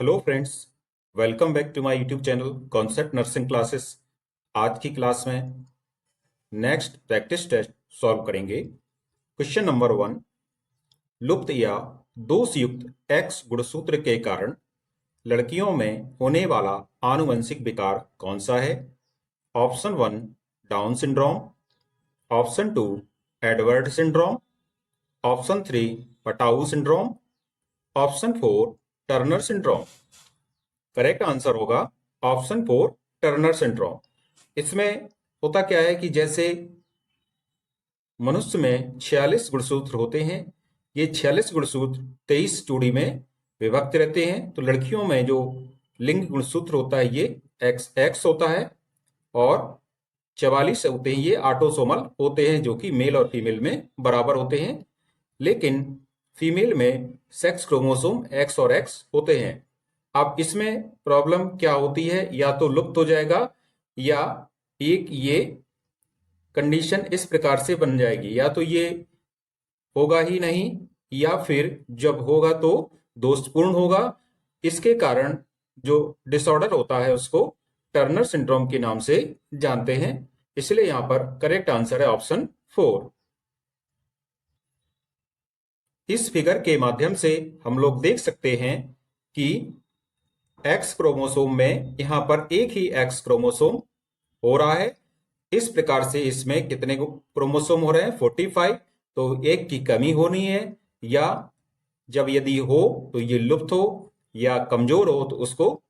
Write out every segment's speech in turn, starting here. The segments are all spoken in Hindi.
Hello friends, welcome back to my YouTube channel concept nursing classes. आज की क्लास में नेक्स्ट प्रैक्टिस टेस्ट सॉल्व करेंगे। क्वेश्चन नंबर 1, लुप्त या दोषयुक्त एक्स गुणसूत्र के कारण लड़कियों में होने वाला आनुवंशिक विकार कौन सा है? Option 1 down syndrome, option 2 Edward syndrome, option 3 Patau syndrome, option 4 Turner syndrome. Correct answer होगा ऑप्शन 4 टर्नर सिंड्रोम। इसमें होता क्या है कि जैसे मनुष्य में 46 गुणसूत्र होते हैं, ये 46 गुणसूत्र 23 जोड़ी में विभक्त रहते हैं। तो लड़कियों में जो लिंग गुणसूत्र होता है ये एक्स एक्स होता है, और 44 होते हैं ये ऑटोसोमल होते हैं, जो कि मेल और फीमेल में बराबर होते हैं। लेकिन फीमेल में सेक्स क्रोमोसोम एक्स और एक्स होते हैं। अब इसमें प्रॉब्लम क्या होती है, या तो लुप्त हो जाएगा, या एक ये कंडीशन इस प्रकार से बन जाएगी, या तो ये होगा ही नहीं, या फिर जब होगा तो दोषपूर्ण होगा। इसके कारण जो डिसऑर्डर होता है उसको टर्नर सिंड्रोम के नाम से जानते हैं। इसलिए यहां पर करेक्ट आंसर है ऑप्शन 4। इस फिगर के माध्यम से हम लोग देख सकते हैं कि एक्स क्रोमोसोम में यहां पर एक ही एक्स क्रोमोसोम हो रहा है। इस प्रकार से इसमें कितने क्रोमोसोम हो रहे हैं? 45। तो एक की कमी होनी है, या जब यदि हो तो ये लुप्त हो या कमजोर हो, तो उसको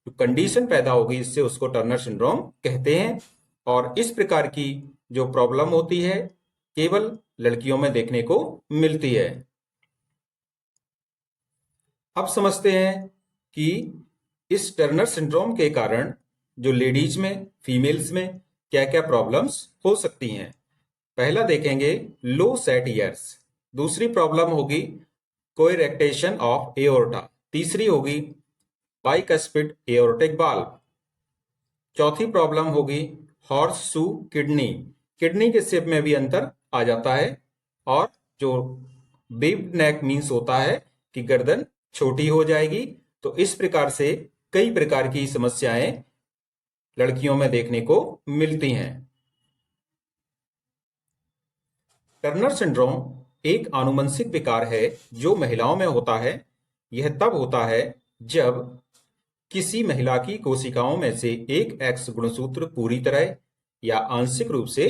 जो कंडीशन पैदा होगी इससे उसको टर्नर सिंड्रोम कहते हैं। और इस प्रकार की जो प्रॉब्लम होती है केवल लड़कियों में देखने को मिलती है। अब समझते हैं कि इस टर्नर सिंड्रोम के कारण जो लेडीज में, फीमेल्स में क्या क्या प्रॉब्लम्स हो सकती हैं। पहला देखेंगे लो सेट ईयर्स, दूसरी प्रॉब्लम होगी कोइरेक्टेशन ऑफ एओर्टा, तीसरी होगी बाइकस्पिड एओर्टिक वाल्व, चौथी प्रॉब्लम होगी हॉर्स शू किडनी, किडनी के शेप में भी अंतर आ जाता है, और जो बेब्ड नेक मीन्स होता है कि गर्दन छोटी हो जाएगी। तो इस प्रकार से कई प्रकार की समस्याएं लड़कियों में देखने को मिलती हैं। टर्नर सिंड्रोम एक आनुवंशिक विकार है जो महिलाओं में होता है। यह तब होता है जब किसी महिला की कोशिकाओं में से एक एक्स गुणसूत्र पूरी तरह या आंशिक रूप से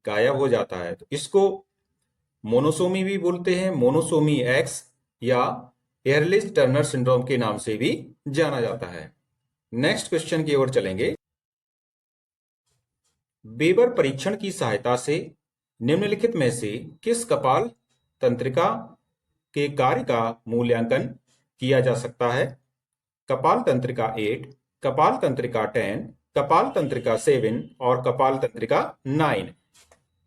गायब हो जाता है। तो इसको मोनोसोमी भी बोलते हैं, मोनोसोमी एक्स, या एयरलिच टर्नर सिंड्रोम के नाम से भी जाना जाता है। नेक्स्ट क्वेश्चन की ओर चलेंगे। वेबर परीक्षण की सहायता से निम्नलिखित में से किस कपाल तंत्रिका के कार्य का मूल्यांकन किया जा सकता है? कपाल तंत्रिका 8, कपाल तंत्रिका 10, कपाल तंत्रिका 7 और कपाल तंत्रिका 9।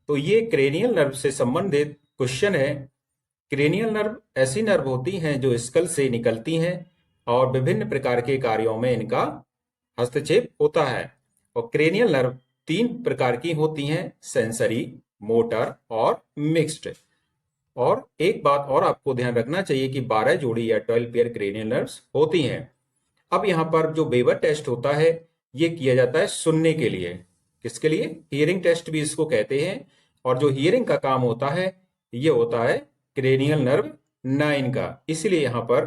तो ये क्रेनियल नर्व से संबंधित क्वेश्चन है। क्रेनियल नर्व ऐसी नर्व होती हैं जो स्कल से निकलती हैं, और विभिन्न प्रकार के कार्यों में इनका हस्तक्षेप होता है। और क्रेनियल नर्व 3 प्रकार की होती हैं, सेंसरी, मोटर और मिक्स्ड। और एक बात और आपको ध्यान रखना चाहिए कि 12 जोड़ी या 12 पेयर क्रेनियल नर्व्स होती हैं। अब यहाँ पर जो वेबर टेस्ट होता है ये किया जाता है सुनने के लिए। किसके लिए? हियरिंग टेस्ट भी इसको कहते हैं। और जो हियरिंग का काम होता है ये होता है क्रेनियल नर्व 9 का। इसलिए यहाँ पर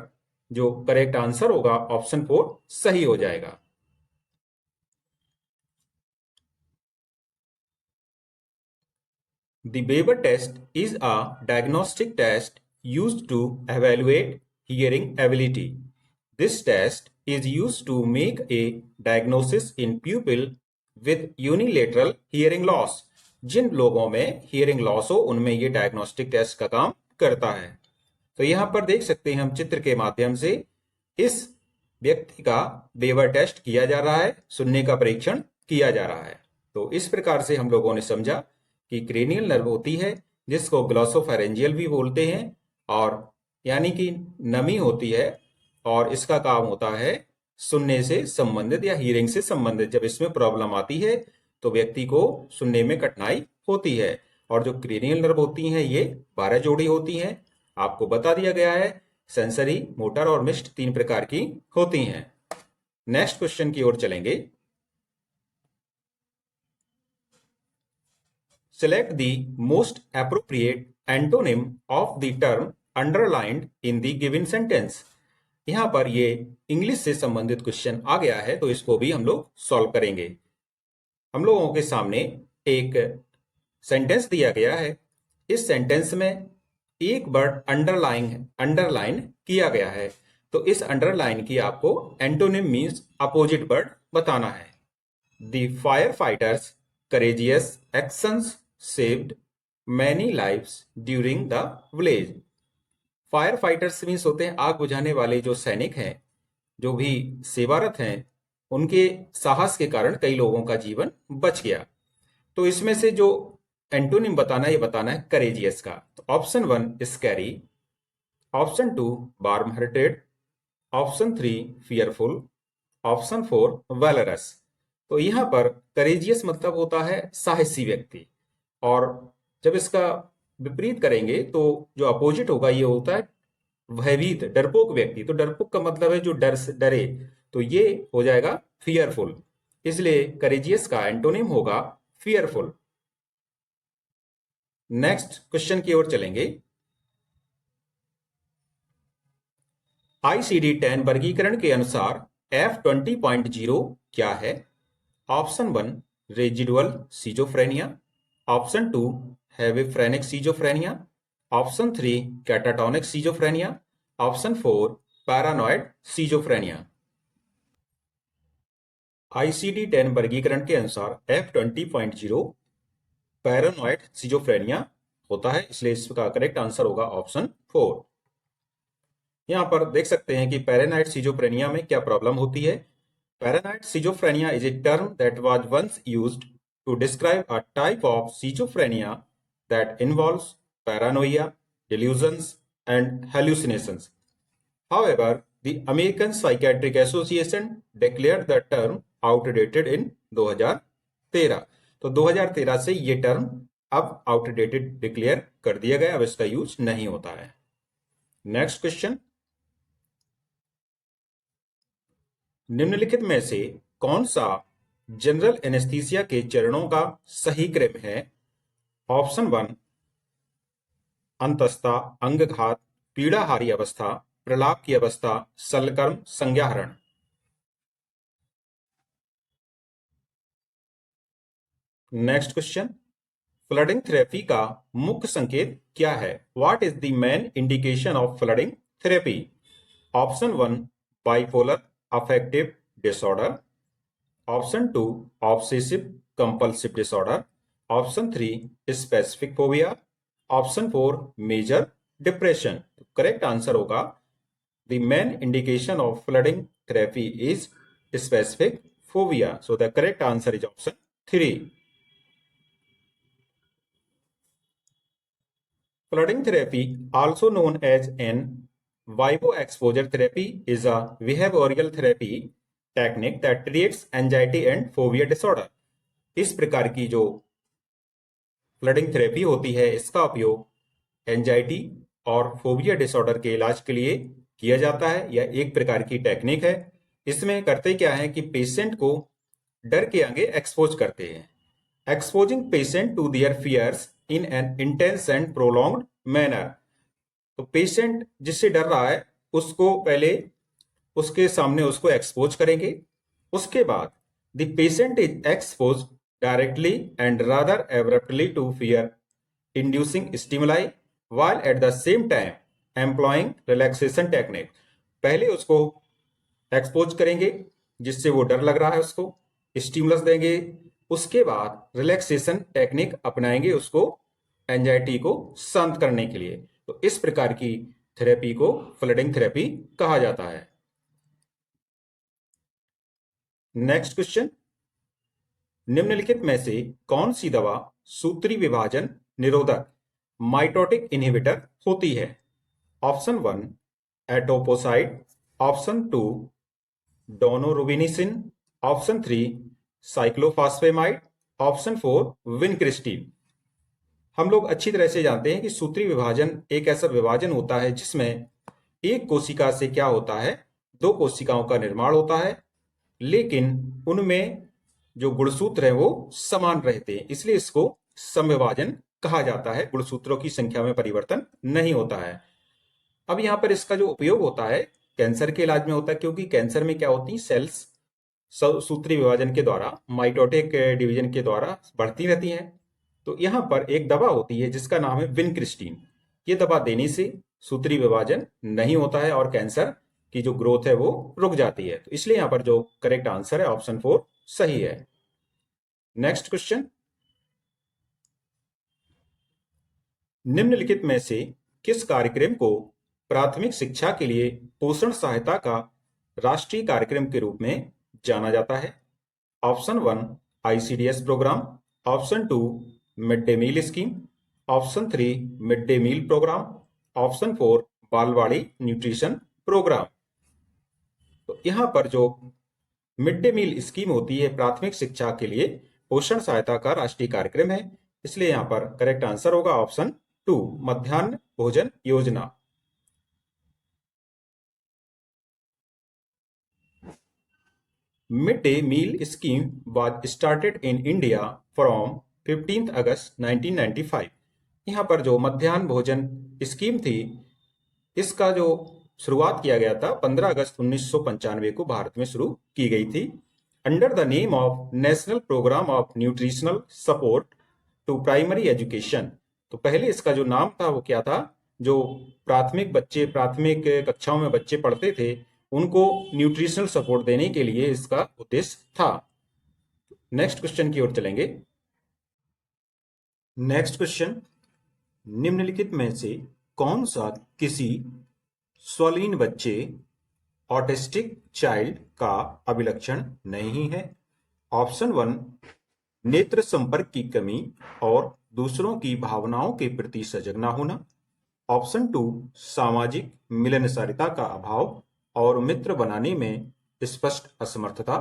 जो करेक्ट आंसर होगा ऑप्शन 4 सही हो जाएगा। The Weber test is a diagnostic test used to evaluate hearing ability. This test is used to make a diagnosis in people with unilateral hearing loss. जिन लोगों में hearing loss हो उनमें ये diagnostic test का काम करता है। तो यहाँ पर देख सकते हैं हम चित्र के माध्यम से इस व्यक्ति का वेबर टेस्ट किया जा रहा है, सुनने का परीक्षण किया जा रहा है। तो इस प्रकार से हम लोगों ने समझा कि क्रेनियल नर्व होती है जिसको ग्लॉसोफेरेंजियल भी बोलते हैं, और यानी कि नमी होती है, और इसका काम होता है सुनने से संबंधित या हियरिंग से संबंधित। जब इसमें प्रॉब्लम आती है तो व्यक्ति को सुनने में कठिनाई होती है। और जो क्रेनियल नर्व होती हैं ये 12 जोड़ी होती हैं। आपको बता दिया गया है सेंसरी, मोटर और मिस्ट 3 प्रकार की होती हैं। नेक्स्ट क्वेश्चन की ओर चलेंगे। Select the most appropriate antonym of the term underlined in the given sentence. यहां पर ये इंग्लिश से संबंधित क्वेश्चन आ गया है, तो इसको भी हम लोग सॉल्व करेंगे। हम लोगों के सामने एक सेंटेंस दिया गया है। इस सेंटेंस में एक वर्ड अंडरलाइन किया गया है, तो इस अंडरलाइन की आपको एंटोनिम मीन्स अपोजिट वर्ड बताना है। The firefighters' courageous actions saved many lives during the village. Fire fighters means होते हैं आग बुझाने वाले जो सैनिक हैं, जो भी सेवारत हैं, उनके साहस के कारण कई लोगों का जीवन बच गया। तो इसमें से जो एंटोनिम बताना है, ये बताना है करेजियस का। तो option 1 scary, option 2 warm hearted, option 3 fearful, option 4 वैलरस। तो यहाँ पर करेजियस मतलब होता है साहसी व्यक्ति, और जब इसका विपरीत करेंगे तो जो अपोजिट होगा ये होता है भयभीत, डरपोक व्यक्ति। तो डरपोक का मतलब है जो डर से डरे, तो ये हो जाएगा फियरफुल। इसलिए करेजियस का एंटोनिम होगा फियरफुल। नेक्स्ट क्वेश्चन की ओर चलेंगे। ICD-10 वर्गीकरण के अनुसार F20.0 क्या है? Option 1 residual schizophrenia, option 2 hebephrenic schizophrenia, option 3 catatonic schizophrenia, option 4 paranoid schizophrenia. ICD-10 वर्गीकरण के अनुसार F20.0 पैरानॉइड सीजोफ्रेनिया होता है, इसलिए इसका करेक्ट आंसर होगा ऑप्शन 4। यहां पर देख सकते हैं कि पैरानॉइड सीजोफ्रेनिया में क्या प्रॉब्लम होती है। Paranoid schizophrenia is a term that was once used to describe a type of schizophrenia that involves paranoia, delusions, and hallucinations. However, the American Psychiatric Association declared the term outdated in 2013. तो 2013 से ये टर्म अब आउटडेटेड डिक्लेयर कर दिया गया, अब इसका यूज नहीं होता है। नेक्स्ट क्वेश्चन, निम्नलिखित में से कौन सा जनरल एनेस्थीसिया के चरणों का सही क्रम है? ऑप्शन 1 अंतस्था, अंगघात, पीड़ाहारी अवस्था, प्रलाप की अवस्था, सलकर्म, संज्ञाहरण। नेक्स्ट क्वेश्चन, फ्लडिंग थेरेपी का मुख्य संकेत क्या है? What is the main indication of flooding therapy? Option 1 bipolar affective disorder, option 2 obsessive compulsive disorder, option 3 specific phobia, option 4 major depression. Correct answer होगा the main indication of flooding therapy is specific phobia. So the correct answer is option 3। Flooding therapy, also known as an vivo exposure therapy, is a behavioral therapy technique that treats anxiety and phobia disorder. इस प्रकार की जो फ्लडिंग थेरेपी होती है, इसका उपयोग एंजाइटी और फोबिया डिसऑर्डर के इलाज के लिए किया जाता है। यह एक प्रकार की टेक्निक है। इसमें करते क्या है कि पेशेंट को डर के आगे एक्सपोज करते हैं, exposing patient to their fears in an intense and prolonged manner. तो पेशेंट जिससे डर रहा है उसको पहले उसके सामने उसको एक्सपोज करेंगे, उसके बाद the patient is expose directly and rather abruptly to fear inducing stimuli while at the same time employing relaxation technique। पहले उसको एक्सपोज करेंगे जिससे वो डर लग रहा है, उसको स्टिमुलस देंगे, उसके बाद रिलैक्सेशन टेक्निक अपनाएंगे उसको एंजाइटी को शांत करने के लिए। तो इस प्रकार की थेरेपी को फ्लडिंग थेरेपी कहा जाता है। नेक्स्ट क्वेश्चन, निम्नलिखित में से कौन सी दवा सूत्री विभाजन निरोधक माइटोटिक इनहिबिटर होती है? Option 1 etoposide, option 2 daunorubicin, option 3 cyclophosphamide, option 4 vincristine. हम लोग अच्छी तरह से जानते हैं कि सूत्री विभाजन एक ऐसा विभाजन होता है जिसमें एक कोशिका से क्या होता है, दो कोशिकाओं का निर्माण होता है, लेकिन उनमें जो गुणसूत्र है वो समान रहते हैं, इसलिए इसको समविभाजन कहा जाता है। गुणसूत्रों की संख्या में परिवर्तन नहीं होता है। अब यहाँ पर इसका जो उपयोग होता है कैंसर के इलाज में होता है, क्योंकि कैंसर में क्या होती है, सेल्स सूत्री विभाजन के द्वारा, माइटोटिक डिवीजन के द्वारा बढ़ती रहती हैं। तो यहाँ पर एक दवा होती है जिसका नाम है विनक्रिस्टीन। ये दवा देने से सूत्री विभाजन नहीं होता है और कैंसर की जो ग्रोथ है वो रुक जाती है। तो इसलिए यहाँ पर जो करेक्ट आंसर है ऑप्शन 4 सही है। नेक्स्ट क्वेश्चन, निम्नलिखित में से किस कार्यक्रम को प्राथमिक शिक्षा के लिए पोषण सहायता का राष्ट्रीय कार्यक्रम के रूप में जाना जाता है? Option 1 ICDS programme, option 2 mid day meal scheme, option 3 mid day meal programme, option 4 Balwadi nutrition programme. तो यहाँ पर जो मिड डे मील स्कीम होती है प्राथमिक शिक्षा के लिए पोषण सहायता का राष्ट्रीय कार्यक्रम है, इसलिए यहाँ पर करेक्ट आंसर होगा ऑप्शन 2 मध्याह्न भोजन योजना। Mid day meal scheme was started in India from 15th August 1995। यहाँ पर जो मध्याह्न भोजन स्कीम थी, इसका जो शुरुआत किया गया था 15 अगस्त 1995 को भारत में शुरू की गई थी, under the name of national programme of nutritional support to primary education. तो पहले इसका जो नाम था वो क्या था, जो प्राथमिक कक्षाओं में बच्चे पढ़ते थे उनको न्यूट्रिशनल सपोर्ट देने के लिए इसका उद्देश्य था। नेक्स्ट क्वेश्चन की ओर चलेंगे। नेक्स्ट क्वेश्चन, निम्नलिखित में से कौन सा किसी स्वलीन बच्चे ऑटिस्टिक चाइल्ड का अभिलक्षण नहीं है? ऑप्शन 1 नेत्र संपर्क की कमी और दूसरों की भावनाओं के प्रति सजग न होना, ऑप्शन 2 सामाजिक मिलनसारिता का अभाव और मित्र बनाने में स्पष्ट असमर्थता,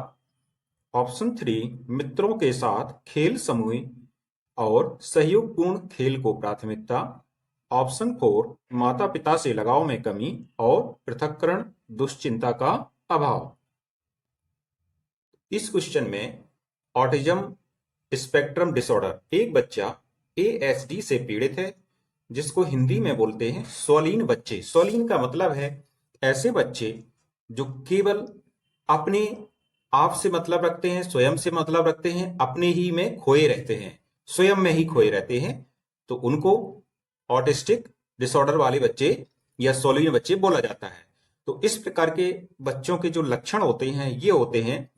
ऑप्शन 3 मित्रों के साथ खेल समूह और सहयोगपूर्ण खेल को प्राथमिकता, ऑप्शन 4 माता पिता से लगाव में कमी और पृथक्करण दुश्चिंता का अभाव। इस क्वेश्चन में ऑटिज्म स्पेक्ट्रम डिसऑर्डर, एक बच्चा एएसडी से पीड़ित है जिसको हिंदी में बोलते हैं स्वलीन बच्चे। स्वलीन का मतलब है ऐसे बच्चे जो केवल अपने आप से मतलब रखते हैं, स्वयं से मतलब रखते हैं, अपने ही में खोए रहते हैं, स्वयं में ही खोए रहते हैं, तो उनको ऑटिस्टिक डिसऑर्डर वाले बच्चे या स्वलीन बच्चे बोला जाता है। तो इस प्रकार के बच्चों के जो लक्षण होते हैं ये होते हैं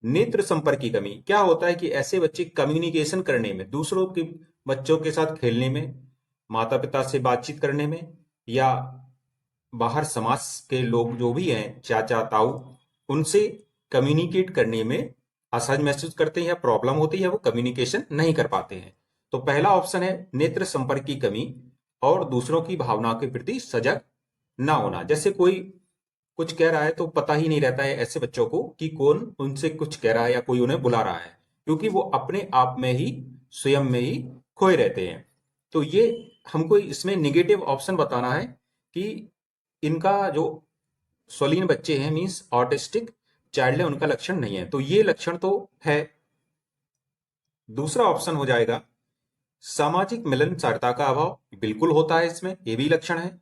नेत्र संपर्क की कमी। क्या होता है कि ऐसे बच्चे कम्युनिकेशन करने में, दूसरों के बच्चों के साथ खेलने में, माता पिता से बातचीत करने में, या बाहर समाज के लोग जो भी हैं चाचा ताऊ, उनसे कम्युनिकेट करने में असहज महसूस करते हैं या प्रॉब्लम होती है, वो कम्युनिकेशन नहीं कर पाते हैं। तो पहला ऑप्शन है नेत्र संपर्क की कमी और दूसरों की भावनाओं के प्रति सजग ना होना। जैसे कोई कुछ कह रहा है तो पता ही नहीं रहता है ऐसे बच्चों को कि कौन उनसे कुछ कह रहा है या कोई उन्हें बुला रहा है, क्योंकि वो अपने आप में ही, स्वयं में ही खोए रहते हैं। तो ये हमको इसमें निगेटिव ऑप्शन बताना है कि इनका जो स्वलीन बच्चे हैं मीन्स ऑटिस्टिक चाइल्ड है, उनका लक्षण नहीं है। तो ये लक्षण तो है। दूसरा ऑप्शन हो जाएगा सामाजिक मिलनसारता का अभाव, बिल्कुल होता है इसमें, ये भी लक्षण है।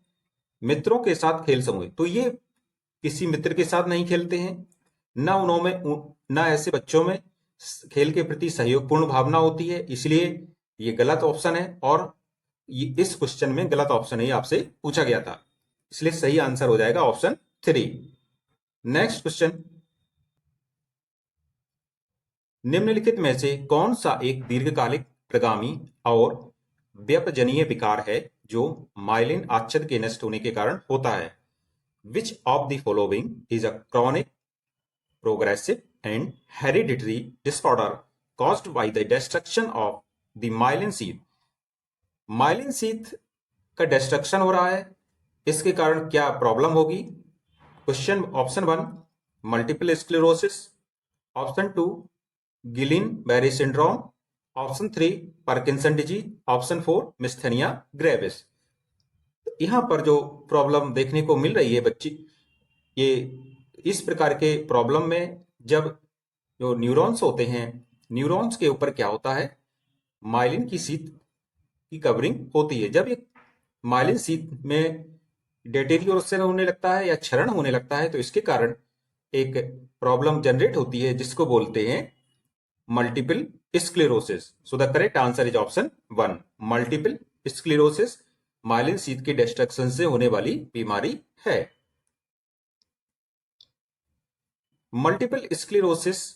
मित्रों के साथ खेल समूह, तो ये किसी मित्र के साथ नहीं खेलते हैं, ना उनमें, ना ऐसे बच्चों में खेल के प्रति सहयोगपूर्ण भावना होती है, इसलिए ये गलत ऑप्शन है। और ये इस क्वेश्चन में गलत ऑप्शन ही आपसे पूछा गया था, इसलिए सही आंसर हो जाएगा ऑप्शन 3। नेक्स्ट क्वेश्चन, निम्नलिखित में से कौन सा एक दीर्घकालिक प्रगामी और व्यपजनीय विकार है जो माइलिन आच्छद के नष्ट होने के कारण होता है? Which of the following is a chronic, progressive and hereditary disorder caused by the destruction of the myelin sheath? Myelin sheath का डिस्ट्रक्शन हो रहा है, इसके कारण क्या प्रॉब्लम होगी? Question option 1 multiple sclerosis, option 2 Guillain Barre syndrome, option 3 Parkinson disease, option 4 myasthenia gravis. यहाँ पर जो प्रॉब्लम देखने को मिल रही है बच्ची, ये इस प्रकार के प्रॉब्लम में जब जो न्यूरॉन्स होते हैं, न्यूरॉन्स के ऊपर क्या होता है, माइलिन की शीट की कवरिंग होती है। जब ये माइलिन शीट में डेटेरियोरेशन होने लगता है या क्षरण होने लगता है तो इसके कारण एक प्रॉब्लम जनरेट होती है जिसको बोलते हैं multiple sclerosis. So the correct answer is option 1, multiple sclerosis myelin sheath के डिस्ट्रक्शन से होने वाली बीमारी है। Multiple sclerosis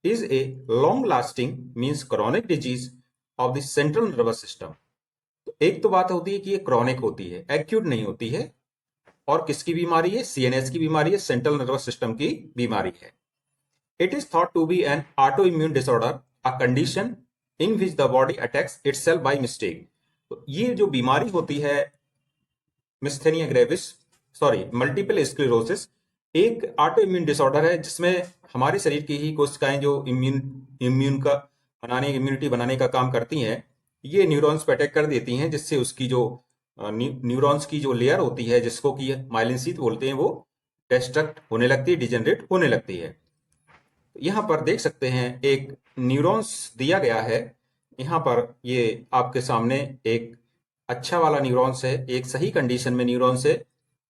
is a long lasting means chronic disease of the central nervous system। तो एक तो बात होती है कि ये क्रॉनिक होती है, एक्यूट नहीं होती है। और किसकी बीमारी है? सीएनएस की बीमारी है, सेंट्रल नर्वस सिस्टम की बीमारी है। It is thought to be an autoimmune disorder, a condition in which the body attacks itself by mistake. तो ये जो बीमारी होती है myasthenia gravis, sorry multiple sclerosis, एक ऑटो इम्यून डिसऑर्डर है जिसमें हमारे शरीर की ही कोशिकाएं जो इम्यूनिटी बनाने का काम करती हैं, ये न्यूरॉन्स पे अटैक कर देती हैं, जिससे उसकी जो न्यूरॉन्स की जो लेयर होती है जिसको कि माइलिन शीथ बोलते हैं, वो डिस्ट्रक्ट होने लगती है, डिजेनरेट होने लगती है। यहाँ पर देख सकते हैं एक न्यूरॉन्स दिया गया है। यहाँ पर ये आपके सामने एक अच्छा वाला न्यूरॉन्स है, एक सही कंडीशन में न्यूरॉन्स है,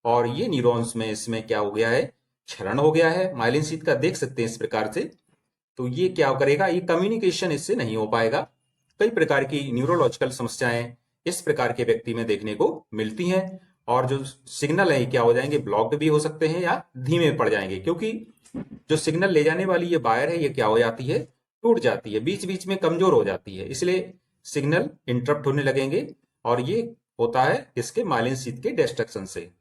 और ये न्यूरॉन्स में इसमें क्या हो गया है, क्षरण हो गया है माइलिन शीथ का, देख सकते हैं इस प्रकार से। तो ये क्या करेगा, ये कम्युनिकेशन इससे नहीं हो पाएगा। कई प्रकार की न्यूरोलॉजिकल समस्याएं इस प्रकार के व्यक्ति में देखने को मिलती हैं, और जो सिग्नल है क्या हो जाएंगे, ब्लॉक्ड भी हो सकते हैं या धीमे पड़ जाएंगे, क्योंकि जो सिग्नल ले जाने वाली ये वायर है ये क्या हो जाती है, टूट जाती है, बीच बीच में कमजोर हो जाती है, इसलिए सिग्नल इंटरप्ट होने लगेंगे, और ये होता है इसके माइलिन शीथ के डिस्ट्रक्शन से।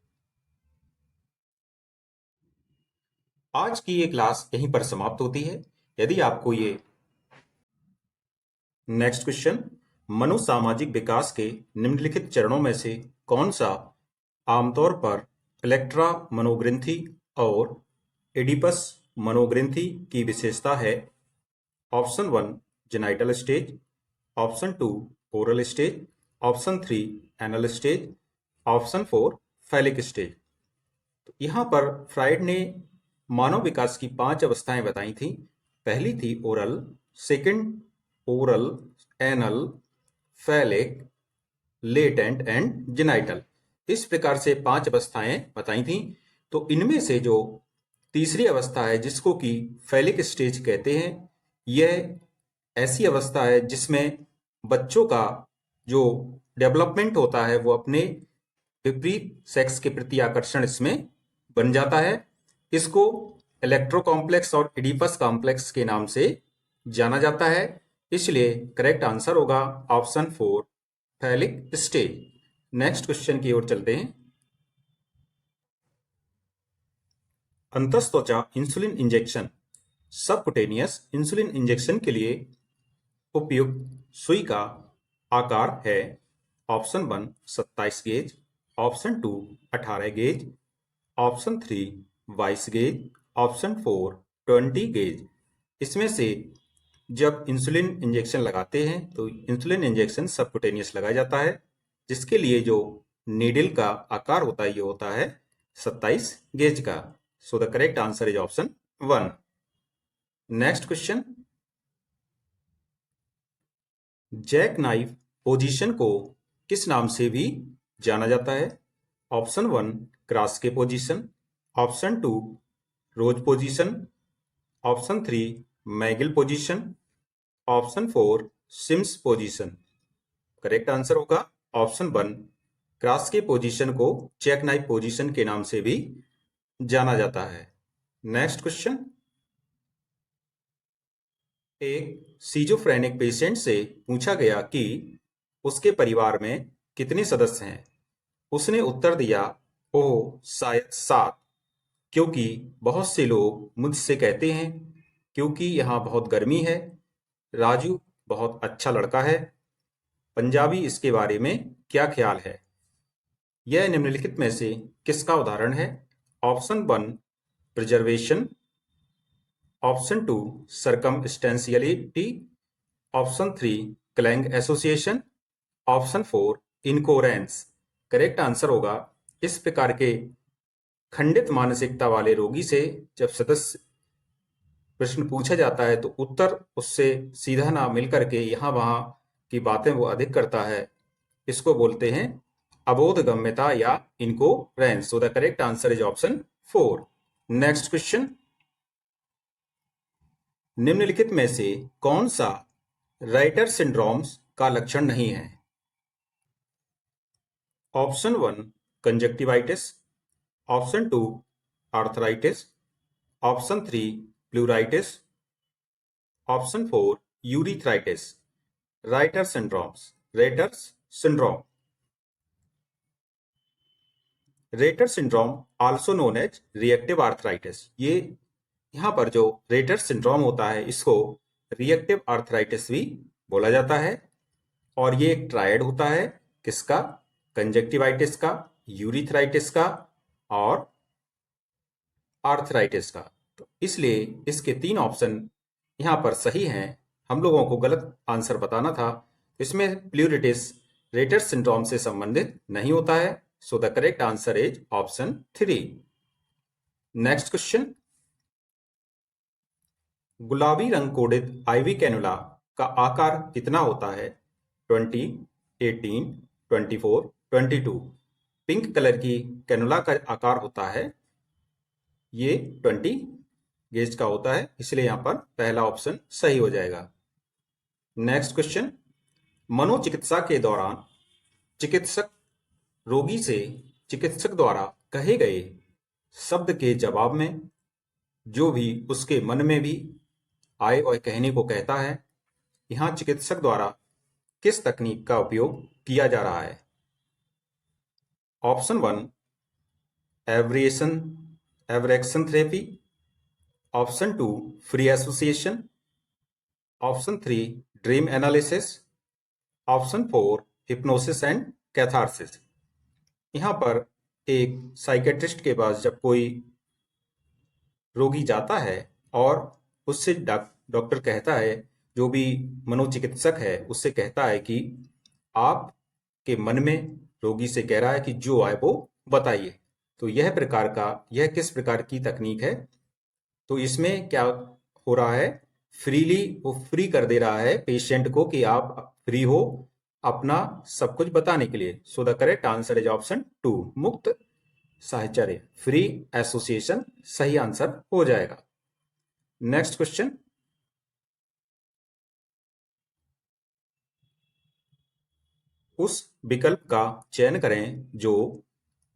आज की ये क्लास यहीं पर समाप्त होती है। यदि आपको ये नेक्स्ट क्वेश्चन, मनोसामाजिक विकास के निम्नलिखित चरणों में से कौन सा आमतौर पर इलेक्ट्रा मनोग्रंथि और एडिपस मनोग्रंथि की विशेषता है? Option 1 genital stage, option 2 oral stage, option 3 anal stage, option 4 phallic stage. तो यहाँ पर फ्राइड ने मानव विकास की 5 अवस्थाएं बताई थी। पहली थी oral, second oral, anal, phallic, latent and genital. इस प्रकार से 5 अवस्थाएं बताई थी। तो इनमें से जो तीसरी अवस्था है जिसको कि फैलिक स्टेज कहते हैं, यह ऐसी अवस्था है जिसमें बच्चों का जो डेवलपमेंट होता है वो अपने विपरीत सेक्स के प्रति आकर्षण इसमें बन जाता है। इसको इलेक्ट्रो कॉम्प्लेक्स और इडिपस कॉम्प्लेक्स के नाम से जाना जाता है। इसलिए करेक्ट आंसर होगा option 4 phallic stage. Next question की ओर चलते हैं। अंतःत्वचा insulin injection, subcutaneous insulin injection के लिए उपयुक्त सुई का आकार है? Option 1 27 gauge, option 2 18 gauge, option 3 22 gauge, option 4 20 gauge. इसमें से जब इंसुलिन इंजेक्शन लगाते हैं तो इंसुलिन इंजेक्शन सबकुटेनियस लगाया जाता है, जिसके लिए जो नीडल का आकार होता है ये होता है 27 गेज का। So the correct answer is option 1। Next question, jack knife position को किस नाम से भी जाना जाता है? Option 1 Kraske position, option 2 rose position, option 3 Magill position, option 4 Sims position. Correct answer होगा ऑप्शन 1 क्रॉस के पोजीशन को जैक नाइफ पोजीशन के नाम से भी जाना जाता है। नेक्स्ट क्वेश्चन, एक सीजोफ्रेनिक पेशेंट से पूछा गया कि उसके परिवार में कितने सदस्य हैं। उसने उत्तर दिया, ओह शायद 7, क्योंकि बहुत से लोग मुझसे कहते हैं क्योंकि यहाँ बहुत गर्मी है, राजू बहुत अच्छा लड़का है, पंजाबी इसके बारे में क्या ख्याल है? यह निम्नलिखित में से किसका उदाहरण है? Option 1 perseveration, option 2 circumstantiality, option 3 clang association, option 4 incoherence. Correct answer होगा, इस प्रकार के खंडित मानसिकता वाले रोगी से जब सदस्य प्रश्न पूछा जाता है तो उत्तर उससे सीधा ना मिल करके यहाँ वहाँ की बातें वो अधिक करता है, इसको बोलते हैं अबोधगम्यता या incoherence. So the correct answer is option 4। Next question, निम्नलिखित में से कौन सा राइटर सिंड्रोम्स का लक्षण नहीं है? Option 1 conjunctivitis, option 2 arthritis, option 3 pleuritis, option 4 urethritis. Reiter syndromes, Reiter's syndrome. Reiter syndrome also known as reactive arthritis. ये यहाँ पर जो रेटर सिंड्रोम होता है इसको रिएक्टिव आर्थराइटिस भी बोला जाता है, और ये एक ट्रायड होता है किसका? कंजक्टिवाइटिस का, यूरिथ्राइटिस का और आर्थराइटिस का। तो इसलिए इसके 3 ऑप्शन यहाँ पर सही हैं। हम लोगों को गलत आंसर बताना था। इसमें प्लूरिटिस रेटर सिंड्रोम से संबंधित नहीं होता है। सो the correct answer is option 3। Next question, गुलाबी रंग कोडित आईवी कैनुला का आकार कितना होता है? 20, 18, 24, 22। पिंक कलर की कैनुला का आकार होता है ये 20 गेज का होता है, इसलिए यहां पर पहला ऑप्शन सही हो जाएगा। नेक्स्ट क्वेश्चन, मनोचिकित्सा के दौरान चिकित्सक रोगी से चिकित्सक द्वारा कहे गए शब्द के जवाब में जो भी उसके मन में भी आए और कहने को कहता है, यहां चिकित्सक द्वारा किस तकनीक का उपयोग किया जा रहा है? Option 1 aversion therapy, option 2 free association, option 3 dream analysis, option 4 hypnosis and catharsis. यहाँ पर एक साइकेट्रिस्ट के पास जब कोई रोगी जाता है और उससे डॉक्टर कहता है, जो भी मनोचिकित्सक है उससे कहता है कि आपके मन में रोगी से कह रहा है कि जो आए वो बताइए, तो यह किस प्रकार की तकनीक है? तो इसमें क्या हो रहा है, वो फ्री कर दे रहा है पेशेंट को कि आप फ्री हो अपना सब कुछ बताने के लिए। सो the correct answer is option 2 मुक्त साहचर्य, फ्री एसोसिएशन सही आंसर हो जाएगा। नेक्स्ट क्वेश्चन, उस विकल्प का चयन करें जो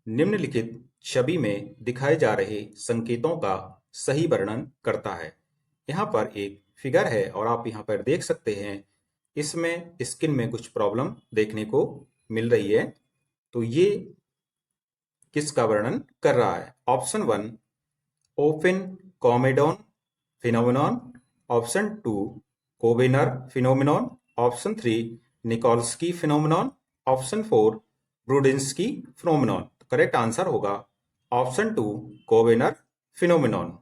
निम्नलिखित छवि में दिखाए जा रहे संकेतों का सही वर्णन करता है। यहाँ पर एक फिगर है और आप यहाँ पर देख सकते हैं, इसमें स्किन में कुछ प्रॉब्लम देखने को मिल रही है। तो ये किसका वर्णन कर रहा है? Option 1 open comedone phenomenon, option 2 Koebner phenomenon, option 3 Nikolsky phenomenon, option 4 Brudzinski phenomenon. Correct answer होगा option 2 Koebner phenomenon.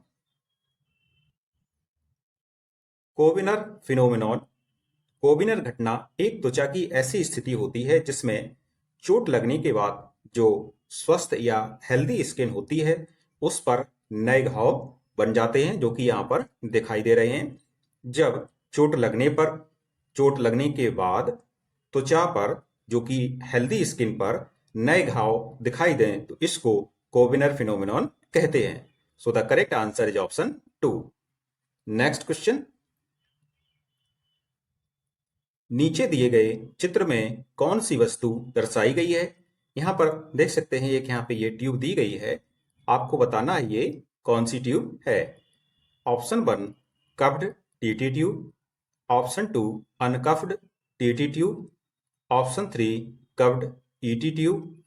Koebner phenomenon, Koebner घटना एक त्वचा की ऐसी स्थिति होती है जिसमें चोट लगने के बाद जो स्वस्थ या हेल्दी स्किन होती है उस पर नए घाव बन जाते हैं, जो कि यहाँ पर दिखाई दे रहे हैं। जब चोट लगने के बाद त्वचा पर, जो कि हेल्दी स्किन पर नए घाव दिखाई दें, तो इसको कोवेनर फिनोमेनॉन कहते हैं। सो the correct answer is option 2। Next question, नीचे दिए गए चित्र में कौन सी वस्तु दर्शाई गई है? यहाँ पर देख सकते हैं, एक यहाँ पे ये ट्यूब दी गई है, आपको बताना है ये कौन सी ट्यूब है। Option 1 cuffed TT tube, option 2 uncuffed TT tube, option 3 cuffed ET tube,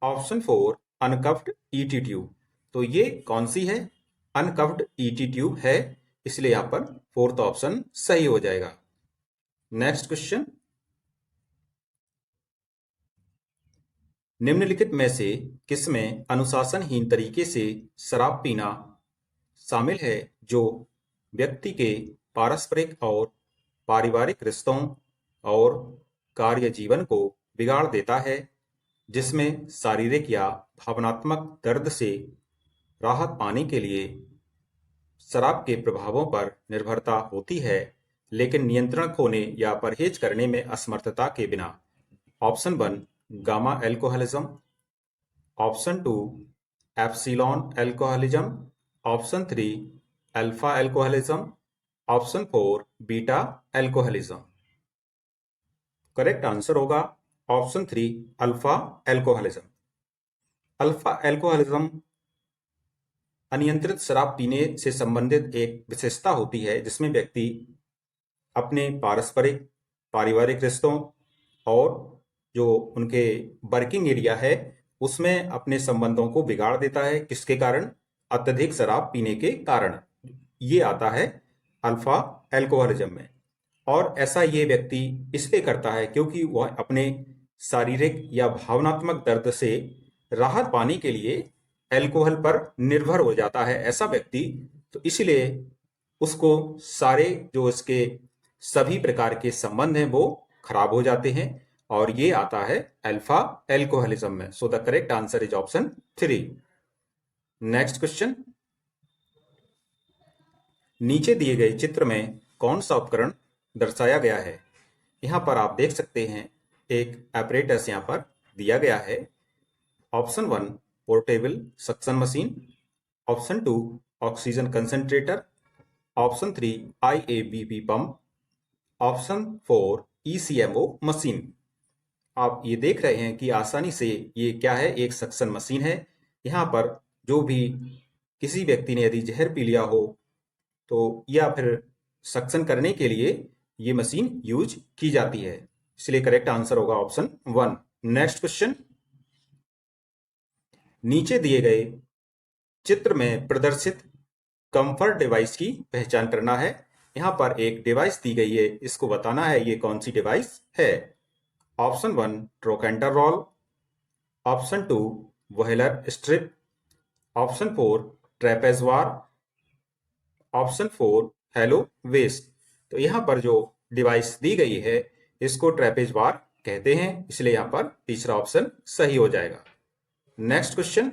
option 4 uncuffed ET tube. तो ये कौन सी है? अनकफ्ड ईटी ट्यूब है, इसलिए यहाँ पर फोर्थ ऑप्शन सही हो जाएगा। नेक्स्ट क्वेश्चन, निम्नलिखित में से किसमें अनुशासनहीन तरीके से शराब पीना शामिल है जो व्यक्ति के पारस्परिक और पारिवारिक रिश्तों और कार्य जीवन को बिगाड़ देता है? जिसमें शारीरिक या भावनात्मक दर्द से राहत पाने के लिए शराब के प्रभावों पर निर्भरता होती है, लेकिन नियंत्रण खोने या परहेज करने में असमर्थता के बिना। Option 1 gamma alcoholism, option 2 epsilon alcoholism, option 3 alpha alcoholism, option 4 beta alcoholism. Correct answer होगा option 3 alpha alcoholism. Alpha alcoholism अनियंत्रित शराब पीने से संबंधित एक विशेषता होती है, जिसमें व्यक्ति अपने पारस्परिक पारिवारिक रिश्तों और जो उनके वर्किंग एरिया है उसमें अपने संबंधों को बिगाड़ देता है। किसके कारण? अत्यधिक शराब पीने के कारण। ये आता है अल्फा अल्कोहलिज्म में। और ऐसा ये व्यक्ति इसलिए करता है क्योंकि वह अपने शारीरिक या भावनात्मक दर्द से राहत पाने के लिए अल्कोहल पर निर्भर हो जाता है ऐसा व्यक्ति। तो इसलिए उसको सारे जो इसके सभी प्रकार के संबंध हैं वो खराब हो जाते हैं, और ये आता है अल्फा अल्कोहलिज्म में। सो the correct answer is option 3। Next question, नीचे दिए गए चित्र में कौन सा उपकरण दर्शाया गया है? यहां पर आप देख सकते हैं एक एपरेटस यहां पर दिया गया है। Option 1 portable suction machine, option 2 oxygen concentrator, option 3 IABP pump, option 4 ECMO machine. आप ये देख रहे हैं कि आसानी से ये क्या है, एक सक्शन मशीन है। यहाँ पर जो भी किसी व्यक्ति ने यदि जहर पी लिया हो तो या फिर सक्शन करने के लिए ये मशीन यूज की जाती है, इसलिए करेक्ट आंसर होगा ऑप्शन 1। नेक्स्ट क्वेश्चन, नीचे दिए गए चित्र में प्रदर्शित कंफर्ट डिवाइस की पहचान करना है। यहाँ पर एक डिवाइस दी गई है, इसको बताना है ये कौन सी डिवाइस है। Option 1 trochanter roll, option 2 Wohler strip, option 4 trapeze bar, option 4 halo vest. तो यहाँ पर जो डिवाइस दी गई है इसको ट्रेपेजवार कहते हैं, इसलिए यहाँ पर तीसरा ऑप्शन सही हो जाएगा। Next question,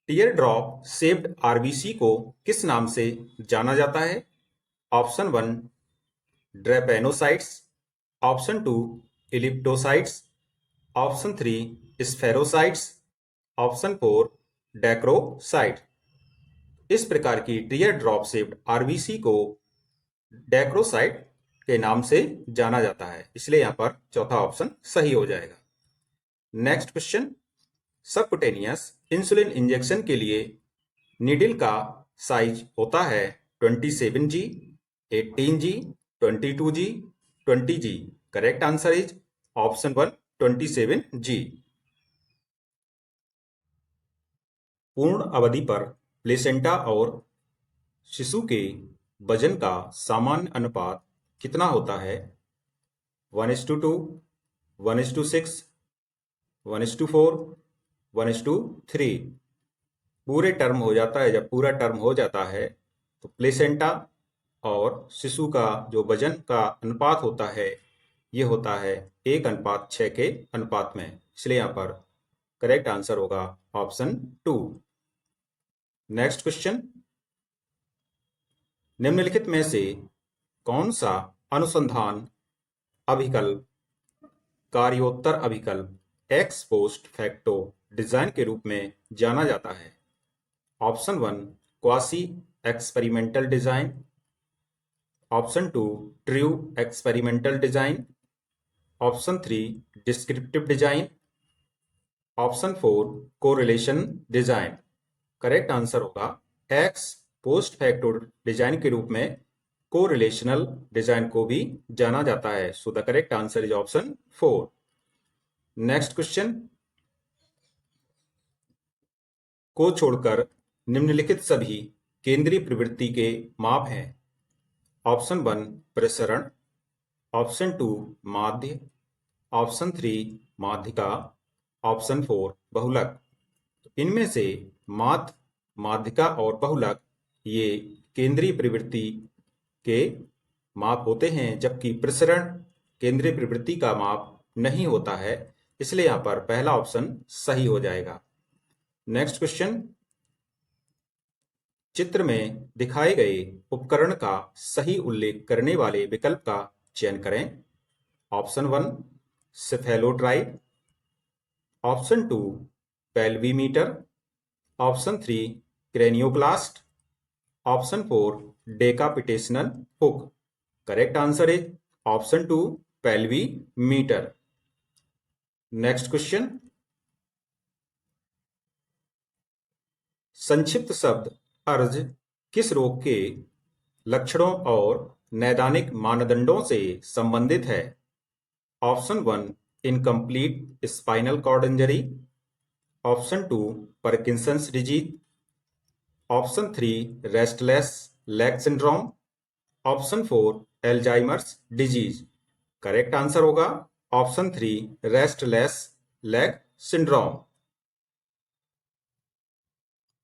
tear drop shaped RBC को किस नाम से जाना जाता है? Option 1 drepanocytes, option 2 elliptocytes, option 3 spherocytes, option 4 dacrocyte. इस प्रकार की टीयर ड्रॉप शेप्ड आरबीसी को डेक्रोसाइट के नाम से जाना जाता है, इसलिए यहां पर चौथा ऑप्शन सही हो जाएगा। Next question, subcutaneous insulin injection के लिए नीडल का साइज होता है 27G, 18G, 22G, 20G। Correct answer is option 1 27G। पूर्ण अवधि पर प्लेसेंटा और शिशु के वजन का सामान्य अनुपात कितना होता है? 1:2, 1:6, 1:4, 1:3। पूरे टर्म हो जाता है, जब पूरा टर्म हो जाता है तो प्लेसेंटा और शिशु का जो वजन का अनुपात होता है ये होता है 1:6 के अनुपात में, इसलिए यहाँ पर करेक्ट आंसर होगा ऑप्शन 2। नेक्स्ट क्वेश्चन, निम्नलिखित में से कौन सा अनुसंधान अभिकल्प कार्योत्तर अभिकल्प एक्स पोस्ट फैक्टो डिजाइन के रूप में जाना जाता है? Option 1 quasi experimental design, option 2 true experimental design, option 3 descriptive design, option 4 correlation design. Correct answer होगा एक्स पोस्ट फैक्टो डिजाइन के रूप में कोरिलेशनल डिजाइन को भी जाना जाता है। सो the correct answer is option 4। Next question, को छोड़कर निम्नलिखित सभी केंद्रीय प्रवृत्ति के माप हैं? ऑप्शन 1 प्रसरण, ऑप्शन 2 माध्य, ऑप्शन 3 माध्यिका, ऑप्शन 4 बहुलक। इनमें से माध्य, माध्यिका और बहुलक ये केंद्रीय प्रवृत्ति के माप होते हैं, जबकि प्रसरण केंद्रीय प्रवृत्ति का माप नहीं होता है, इसलिए यहाँ पर पहला ऑप्शन सही हो जाएगा। नेक्स्ट क्वेश्चन, चित्र में दिखाए गए उपकरण का सही उल्लेख करने वाले विकल्प का चयन करें। Option 1 cephalotribe, option 2 pelvimeter, option 3 cranioplast, option 4 decapitation hook. Correct answer is option 2 pelvimeter. Next question, संक्षिप्त शब्द अर्ज किस रोग के लक्षणों और नैदानिक मानदंडों से संबंधित है? Option 1 incomplete spinal cord injury, option 2 Parkinson's disease, option 3 restless leg syndrome, option 4 Alzheimer's disease. Correct answer होगा option 3 restless leg syndrome.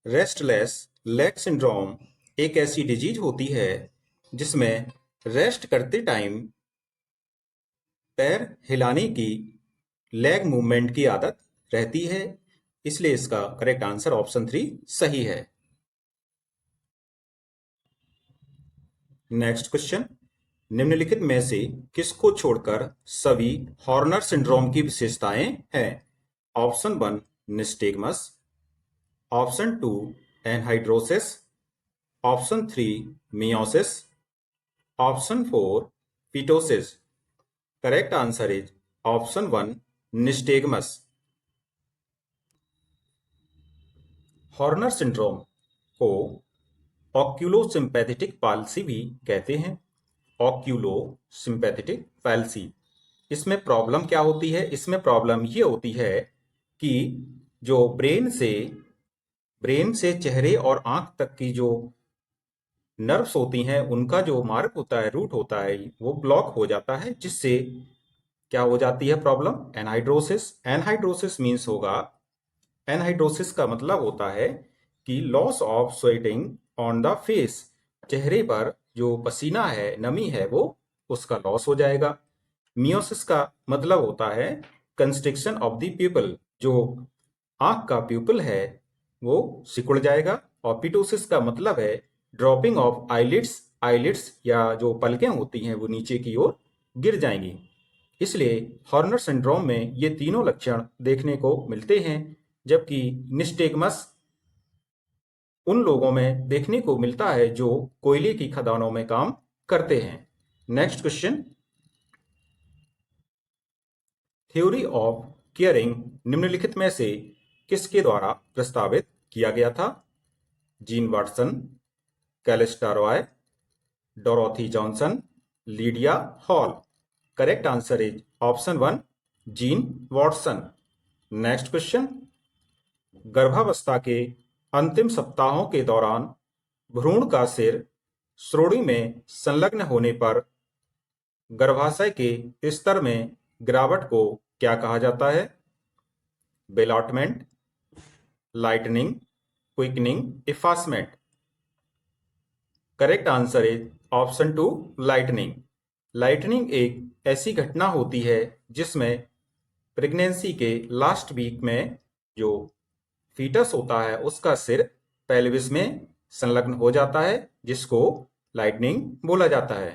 Restless leg syndrome एक ऐसी डिजीज होती है जिसमें रेस्ट करते टाइम पैर हिलाने की, लेग मूवमेंट की आदत रहती है, इसलिए इसका करेक्ट आंसर ऑप्शन 3 सही है। नेक्स्ट क्वेश्चन, निम्नलिखित में से किसको छोड़कर सभी हॉर्नर सिंड्रोम की विशेषताएं हैं? Option 1 nystagmus, option 2 anhidrosis, option 3 miosis, option 4 ptosis. Correct answer is option 1 nystagmus. Horner syndrome को ऑक्यूलोसिम्पैथेटिक पाल्सी भी कहते हैं। ऑक्यूलोसिम्पैथेटिक पाल्सी, इसमें प्रॉब्लम क्या होती है? इसमें प्रॉब्लम ये होती है कि जो ब्रेन से चेहरे और आंख तक की जो नर्व्स होती हैं, उनका जो मार्ग होता है, रूट होता है, वो ब्लॉक हो जाता है, जिससे क्या हो जाती है प्रॉब्लम? एनहाइड्रोसिस। एनहाइड्रोसिस मीन्स होगा, एनहाइड्रोसिस का मतलब होता है कि loss of sweating on the face, चेहरे पर जो पसीना है, नमी है, वो उसका लॉस हो जाएगा। मियोसिस का मतलब होता है कंस्ट्रिक्शन ऑफ द प्यूपिल, जो आंख का प्यूपिल है वो सिकुड़ जाएगा। और पिटोसिस का मतलब है ड्रॉपिंग ऑफ आईलिड्स, आईलिड्स या जो पलकें होती हैं वो नीचे की ओर गिर जाएंगी। इसलिए हॉर्नर सिंड्रोम में ये तीनों लक्षण देखने को मिलते हैं, जबकि निस्टेगमस उन लोगों में देखने को मिलता है जो कोयले की खदानों में काम करते हैं। Next question, theory of caring निम्नलिखित में से किसके द्वारा प्रस्तावित किया गया था? Gene Watson, Calista Roy, Dorothy Johnson, Lydia hall. Correct answer is option 1 gene Watson. Next question, गर्भावस्था के अंतिम सप्ताहों के दौरान भ्रूण का सिर श्रोणि में संलग्न होने पर गर्भाशय के स्तर में गिरावट को क्या कहा जाता है? Ballottement, lightening, quickening, effacement. Correct answer is option 2 lightening. Lightening एक ऐसी घटना होती है जिसमें प्रेगनेंसी के लास्ट वीक में जो फीटस होता है उसका सिर पेल्विस में संलग्न हो जाता है, जिसको लाइटनिंग बोला जाता है।